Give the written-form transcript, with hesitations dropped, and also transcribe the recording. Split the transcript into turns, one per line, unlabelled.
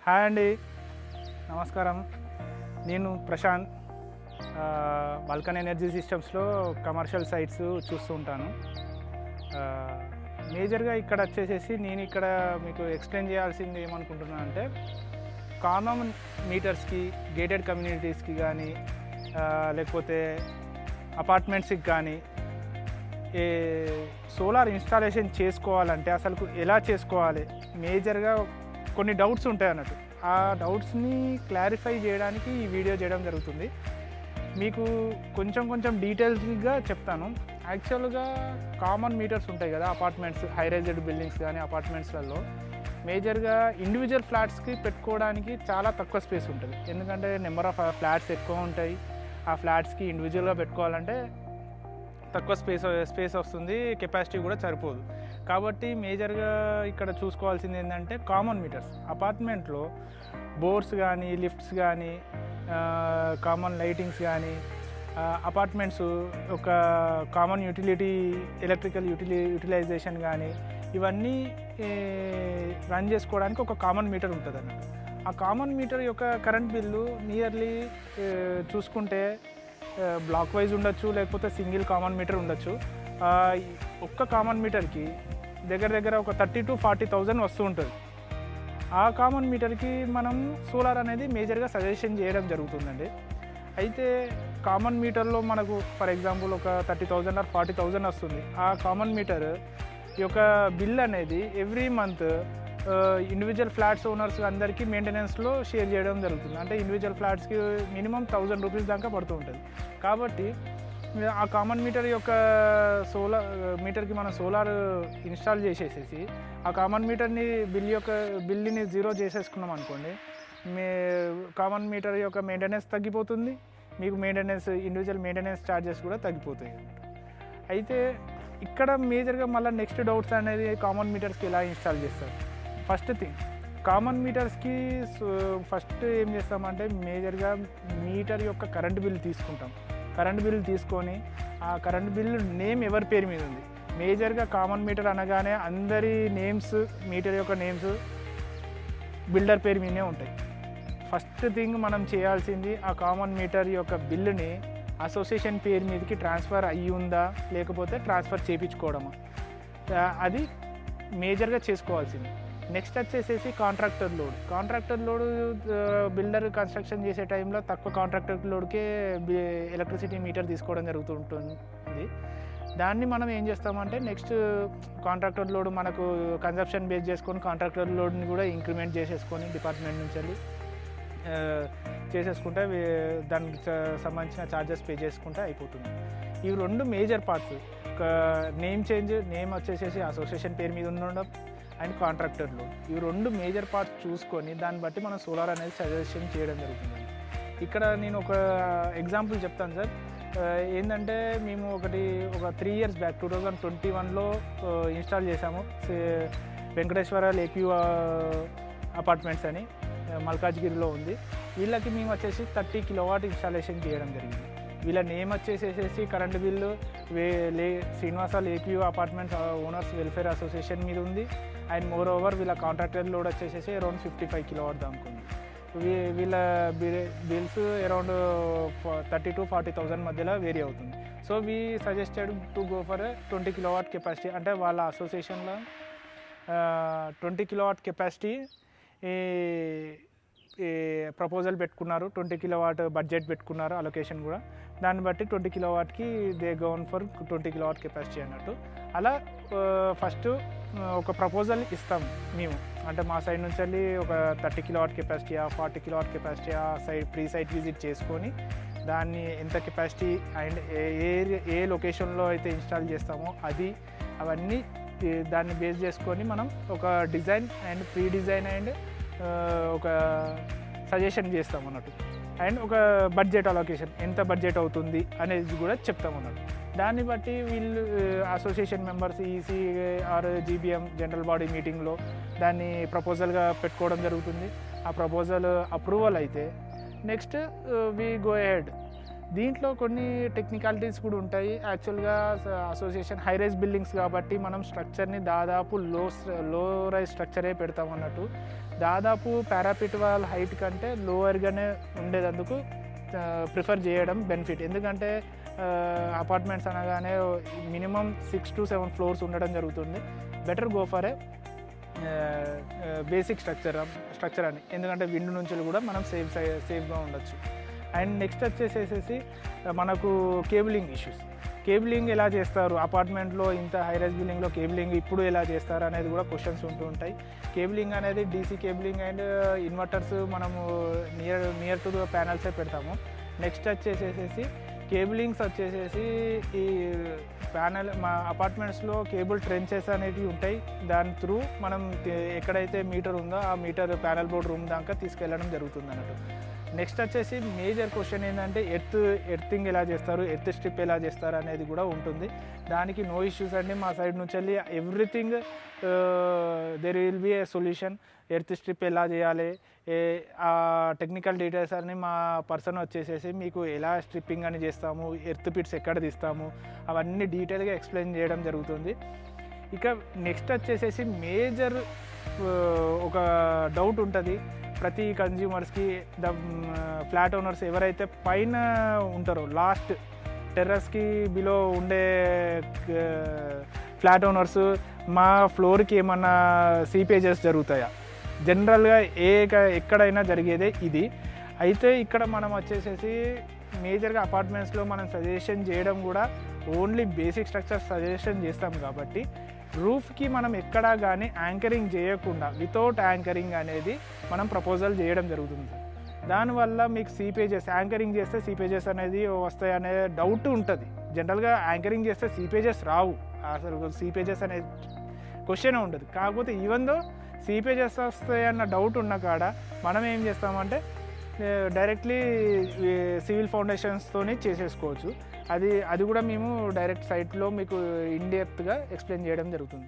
Hi అండి, నమస్కారం. నేను ప్రశాంత్. బాల్కన్ ఎనర్జీ సిస్టమ్స్లో కమర్షియల్ సైట్స్ చూస్తూ ఉంటాను. మేజర్గా ఇక్కడ వచ్చేసేసి నేను ఇక్కడ మీకు ఎక్స్ప్లెయిన్ చేయాల్సింది ఏమనుకుంటున్నాను అంటే, కామన్ మీటర్స్కి, గేటెడ్ కమ్యూనిటీస్కి కానీ లేకపోతే అపార్ట్మెంట్స్కి కానీ సోలార్ ఇన్స్టాలేషన్ చేసుకోవాలంటే అసలు ఎలా చేసుకోవాలి, మేజర్గా కొన్ని డౌట్స్ ఉంటాయి అన్నట్టు. ఆ డౌట్స్ని క్లారిఫై చేయడానికి ఈ వీడియో చేయడం జరుగుతుంది. మీకు కొంచెం డీటెయిల్స్గా చెప్తాను. యాక్చువల్గా కామన్ మీటర్స్ ఉంటాయి కదా, అపార్ట్మెంట్స్, హై రైజ్డ్ బిల్డింగ్స్ కానీ అపార్ట్మెంట్స్లలో మేజర్గా ఇండివిజువల్ ఫ్లాట్స్కి పెట్టుకోవడానికి చాలా తక్కువ స్పేస్ ఉంటుంది. ఎందుకంటే నెంబర్ ఆఫ్ ఫ్లాట్స్ ఎక్కువ ఉంటాయి. ఆ ఫ్లాట్స్కి ఇండివిజువల్గా పెట్టుకోవాలంటే తక్కువ స్పేస్ వస్తుంది, కెపాసిటీ కూడా సరిపోదు. కాబట్టి మేజర్గా ఇక్కడ చూసుకోవాల్సింది ఏంటంటే కామన్ మీటర్స్. అపార్ట్మెంట్లో బోర్స్ కానీ, లిఫ్ట్స్ కానీ, కామన్ లైటింగ్స్ కానీ, అపార్ట్మెంట్స్ ఒక కామన్ ఎలక్ట్రికల్ యూటిలైజేషన్ కానీ ఇవన్నీ రన్ చేసుకోవడానికి ఒక కామన్ మీటర్ ఉంటుంది అన్నట్టు. ఆ కామన్ మీటర్ యొక్క కరెంట్ బిల్లు నియర్లీ చూసుకుంటే బ్లాక్ వైజ్ ఉండొచ్చు, లేకపోతే సింగిల్ కామన్ మీటర్ ఉండొచ్చు. ఒక్క కామన్ మీటర్కి దగ్గర ఒక 30,000 to 40,000 వస్తూ ఉంటుంది. ఆ కామన్ మీటర్కి మనం సోలార్ అనేది మేజర్గా సజెషన్ చేయడం జరుగుతుందండి. అయితే కామన్ మీటర్లో మనకు ఫర్ ఎగ్జాంపుల్ ఒక 30,000 or 40,000 వస్తుంది. ఆ కామన్ మీటర్ యొక్క బిల్ అనేది every month individual flats owners అందరికీ మెయింటెనెన్స్లో షేర్ చేయడం జరుగుతుంది. అంటే ఇండివిజువల్ ఫ్లాట్స్కి మినిమం 1,000 రూపీస్ దాకా పడుతూ ఉంటుంది. కాబట్టి ఆ కామన్ మీటర్ యొక్క మీటర్కి మనం సోలార్ ఇన్స్టాల్ చేసేసేసి ఆ కామన్ మీటర్ని బిల్లుని జీరో చేసేసుకున్నాం అనుకోండి, కామన్ మీటర్ యొక్క మెయింటెనెన్స్ తగ్గిపోతుంది. మీకు ఇండివిజువల్ మెయింటెనెన్స్ ఛార్జెస్ కూడా తగ్గిపోతాయి. అయితే ఇక్కడ మేజర్గా మళ్ళీ నెక్స్ట్ డౌట్స్ అనేది కామన్ మీటర్స్కి ఎలా ఇన్స్టాల్ చేస్తారు. ఫస్ట్ థింగ్, కామన్ మీటర్స్కి ఫస్ట్ ఏం చేస్తామంటే మేజర్గా మీటర్ యొక్క కరెంట్ బిల్ తీసుకుంటాం. కరెంట్ బిల్ తీసుకొని ఆ కరెంట్ బిల్ నేమ్ ఎవరి పేరు మీద ఉంది. మేజర్గా కామన్ మీటర్ అనగానే అందరి నేమ్స్, మీటర్ యొక్క నేమ్స్ బిల్డర్ పేరు మీదనే ఉంటాయి. ఫస్ట్ థింగ్ మనం చేయాల్సింది ఆ కామన్ మీటర్ యొక్క బిల్లుని అసోసియేషన్ పేరు మీదకి ట్రాన్స్ఫర్ అయ్యి ఉందా, లేకపోతే ట్రాన్స్ఫర్ చేయించుకోవడమా, అది మేజర్గా చేసుకోవాల్సింది. నెక్స్ట్ వచ్చేసేసి కాంట్రాక్టర్ లోడ్ బిల్డర్ కన్స్ట్రక్షన్ చేసే టైంలో తక్కువ కాంట్రాక్టర్ లోడ్కే ఎలక్ట్రిసిటీ మీటర్ తీసుకోవడం జరుగుతుంటుంది. దాన్ని మనం ఏం చేస్తామంటే నెక్స్ట్ కాంట్రాక్టర్ లోడ్ మనకు కన్సంప్షన్ బేస్ చేసుకొని కాంట్రాక్టర్ లోడ్ని కూడా ఇంక్రిమెంట్ చేసేసుకొని డిపార్ట్మెంట్ నుంచి వెళ్ళి చేసేసుకుంటే దానికి సంబంధించిన ఛార్జెస్ పే చేసుకుంటే అయిపోతుంది. ఇవి రెండు మేజర్ పార్ట్స్. నేమ్ వచ్చేసేసి అసోసియేషన్ పేరు మీద ఉండడం అండ్ కాంట్రాక్టర్ లోడ్. ఇవి రెండు మేజర్ పార్ట్స్ చూసుకొని దాన్ని బట్టి మనం సోలార్ అనేది సజెషన్ చేయడం జరుగుతుంది. ఇక్కడ నేను ఒక ఎగ్జాంపుల్ చెప్తాను సార్. ఏంటంటే మేము ఒక 3 years బ్యాక్ 2021లో ఇన్స్టాల్ చేసాము వెంకటేశ్వర లేక్యూ అపార్ట్మెంట్స్ అని మల్కాజ్గిరిలో ఉంది. వీళ్ళకి మేము వచ్చేసి 30 kilowatt ఇన్స్టాలేషన్ చేయడం జరిగింది. వీళ్ళ నేమ్ వచ్చేసేసి current bill Srinivasa లేక్యూ apartments owners welfare association మీద ఉంది. అండ్ మోర్ ఓవర్ వీళ్ళ కాంట్రాక్టర్ లోడ్ వచ్చేసేసి అరౌండ్ 55 kilowatt దాకా ఉంది. వీళ్ళ బిల్స్ అరౌండ్ 30,000 to 40,000 మధ్యలో వేరీ అవుతుంది. So we suggested to go for 20 kilowatt capacity. అంటే వాళ్ళ అసోసియేషన్లో 20 kilowatt కెపాసిటీ ప్రపోజల్ పెట్టుకున్నారు. 20 kilowatt బడ్జెట్ పెట్టుకున్నారు, అలొకేషన్ కూడా. దాన్ని బట్టి 20 kilowattకి they gone for 20 kilowatt capacity అన్నట్టు. అలా ఫస్ట్ ఒక ప్రపోజల్ ఇస్తాం మేము. అంటే మా సైడ్ నుంచి వెళ్ళి ఒక 30 kilowatt కెపాసిటీ, 40 kilowatt కెపాసిటీ ఆ సైట్ విజిట్ చేసుకొని దాన్ని ఎంత కెపాసిటీ అండ్ ఏ లొకేషన్లో అయితే ఇన్స్టాల్ చేస్తామో అవన్నీ దాన్ని బేస్ చేసుకొని మనం ఒక design and pre design and ఒక సజెషన్ చేస్తాం అన్నట్టు. అండ్ ఒక బడ్జెట్ అలొకేషన్ ఎంత బడ్జెట్ అవుతుంది అనేది కూడా చెప్తాం అన్నట్టు. దాన్ని బట్టి వీళ్ళు association members EC or GBM general body మీటింగ్లో దాన్ని ప్రపోజల్గా పెట్టుకోవడం జరుగుతుంది. ఆ ప్రపోజల్ అప్రూవల్ అయితే నెక్స్ట్ వి గో అహెడ్. దీంట్లో కొన్ని టెక్నికాలిటీస్ కూడా ఉంటాయి. యాక్చువల్గా అసోసియేషన్ హై రైజ్ బిల్డింగ్స్ కాబట్టి మనం స్ట్రక్చర్ని దాదాపు లో రైజ్ స్ట్రక్చరే పెడతాం అన్నట్టు. దాదాపు పారాపిట్ వాల్ హైట్ కంటే లోవర్గానే ఉండేందుకు ప్రిఫర్ చేయడం బెనిఫిట్. ఎందుకంటే అపార్ట్మెంట్స్ అనగానే మినిమం 6 to 7 ఫ్లోర్స్ ఉండడం జరుగుతుంది. Better go for a basic structure అని, ఎందుకంటే విండ్ నుంచి కూడా మనం సేఫ్గా ఉండొచ్చు. అండ్ నెక్స్ట్ వచ్చేసేసి మనకు కేబులింగ్ ఇష్యూస్. కేబులింగ్ ఎలా చేస్తారు అపార్ట్మెంట్లో, ఇంత హైరైజ్ బిల్డింగ్లో కేబులింగ్ ఇప్పుడు ఎలా చేస్తారు అనేది కూడా క్వశ్చన్స్ ఉంటూ ఉంటాయి. కేబులింగ్ అనేది డీసీ కేబులింగ్ అండ్ ఇన్వర్టర్స్ మనము నియర్ టు ద ప్యానల్సే పెడతాము. నెక్స్ట్ వచ్చేసేసి కేబులింగ్స్ వచ్చేసేసి ఈ ప్యానల్ మా అపార్ట్మెంట్స్లో కేబుల్ ట్రెంచెస్ అనేవి ఉంటాయి. దాని త్రూ మనం ఎక్కడైతే మీటర్ ఉందో ఆ మీటర్ ప్యానల్ బోర్డ్ రూమ్ దాకా తీసుకెళ్ళడం జరుగుతుంది అన్నట్టు. నెక్స్ట్ వచ్చేసి మేజర్ క్వశ్చన్ ఏంటంటే ఎర్తింగ్ ఎలా చేస్తారు, ఎర్త్ స్ట్రిప్ ఎలా చేస్తారు అనేది కూడా ఉంటుంది. దానికి నో ఇష్యూస్ అండి, మా సైడ్ నుంచి వెళ్ళి everything there will be a solution. Earth strip ఎలా చేయాలి, ఆ టెక్నికల్ డీటెయిల్స్ అన్ని మా పర్సన్ వచ్చేసేసి మీకు ఎలా స్ట్రిప్పింగ్ అని చేస్తాము, ఎర్త్ పిట్స్ ఎక్కడ తీస్తాము అవన్నీ డీటెయిల్గా ఎక్స్ప్లెయిన్ చేయడం జరుగుతుంది. ఇక నెక్స్ట్ వచ్చేసేసి మేజర్ ఒక డౌట్ ఉంటుంది ప్రతి కన్జ్యూమర్స్కి. ఫ్లాట్ ఓనర్స్ ఎవరైతే పైన ఉంటారో లాస్ట్ టెర్రస్కి బిలో ఉండే ఫ్లాట్ ఓనర్స్, మా ఫ్లోర్కి ఏమన్నా సీపేజెస్ జరుగుతాయా? జనరల్గా ఎక్కడైనా జరిగేదే ఇది. అయితే ఇక్కడ మనం వచ్చేసేసి మేజర్గా అపార్ట్మెంట్స్లో మనం సజెషన్ చేయడం కూడా ఓన్లీ బేసిక్ స్ట్రక్చర్ సజెషన్ చేస్తాం కాబట్టి రూఫ్కి మనం ఎక్కడా కానీ యాంకరింగ్ చేయకుండా వితౌట్ యాంకరింగ్ అనేది మనం ప్రపోజల్ చేయడం జరుగుతుంది. దానివల్ల మీకు సీపేజెస్ యాంకరింగ్ చేస్తే సీపేజెస్ అనేది వస్తాయి అనే డౌట్ ఉంటుంది. జనరల్గా యాంకరింగ్ చేస్తే సీపేజెస్ రావు, అసలు సీపేజెస్ అనే క్వశ్చనే ఉండదు. కాకపోతే ఈవెన్ దో సీపేజెస్ వస్తాయి అన్న డౌట్ ఉన్న కాడ మనం ఏం చేస్తామంటే డైరెక్ట్లీ సివిల్ ఫౌండేషన్స్తోనే చేసేసుకోవచ్చు. అది కూడా మేము డైరెక్ట్ సైట్లో మీకు ఇన్ డెప్త్గా ఎక్స్ప్లెయిన్ చేయడం జరుగుతుంది.